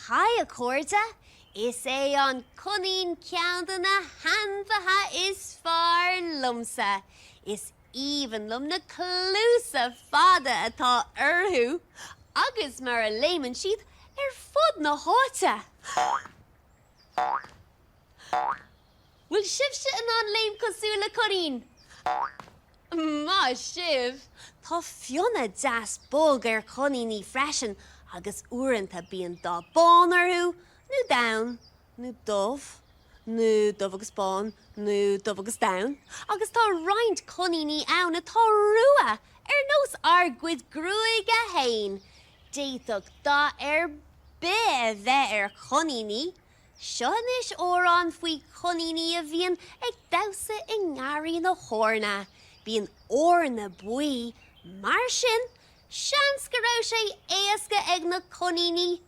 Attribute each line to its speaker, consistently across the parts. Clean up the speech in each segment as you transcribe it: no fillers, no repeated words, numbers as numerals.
Speaker 1: Hi, Corta. Is an cunning countana handfaha is far lumsa. Is even lum na clusa fada atá urhu. Agus mar a layman sheath fud na horta. Will shiv shitting on lame cosula cunning? Ma shiv. Tá fiona das bog cunning freshen. Agus uranta being da bonarhu. Nu down, nu dove, nu dove agus bon, nu dove agus down. Agus tá rind cunning awn a tá rua. Nos arguid gruig hain. Déitog da be ve cunning. Shonish oran fui cunning a vian ag dawsa ingari na horna. Being orna bui, marshin, shanskaroshe easka ag na cunning.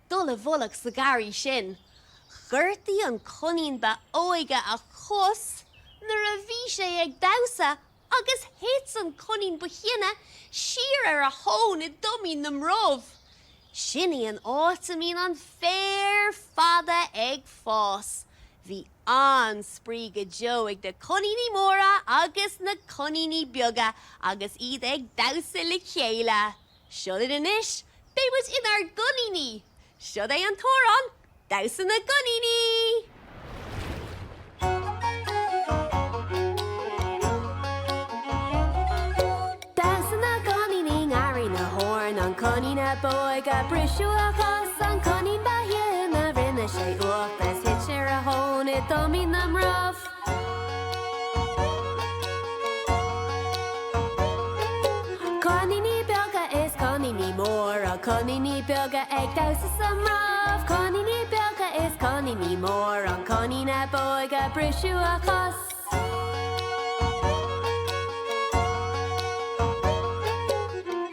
Speaker 1: Dula volach sa gari shin. Gerti an cunning ba oiga a chus, na ravishe ag dawsa, agus hits an cunning buhina, sheer a hone a dummy nam rov. Shinny an autumn an fair fada ag foss. Vi an spriga jo ag de cunning mora, agus na cunning bioga, agus id ag dawsa le chéla. Shut it in ish, they was in our gunini. Should I Toron? Dawsa na gCoiníní! Dawsa na gCoiníní ngari na horn an cunning na boiga brishu a chos an cunning bahin na rinna sé uach bes hitcher a hone it dummy nam rough. Cunning bioga is cunning more a cunning bioga ag dawsa some rough. Cunning bioga is cunning more an cunning na boiga brishu a chos.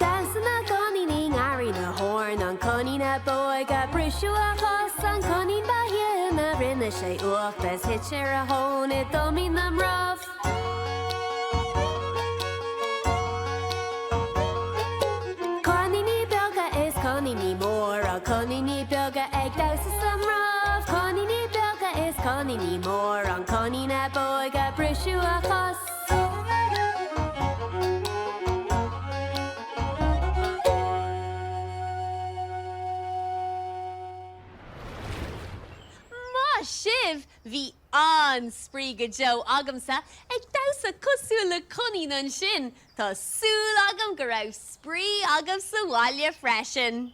Speaker 1: Dawsa na gCoiníní ngari na horn an cunning na boiga brishu a chos an cunning bahin na rinna sé uach bes hitcher a hone it dummy nam rough. Cunning more a cunning bioga ag dawsa some rough. Cunning bioga is cunning more an cunning na boiga brishu a chos. Ma shiv vi an spriga jo agamsa ag dawsa cosula cunning an shin. Tá sul agam go raibh spree agam sa wallia freshen.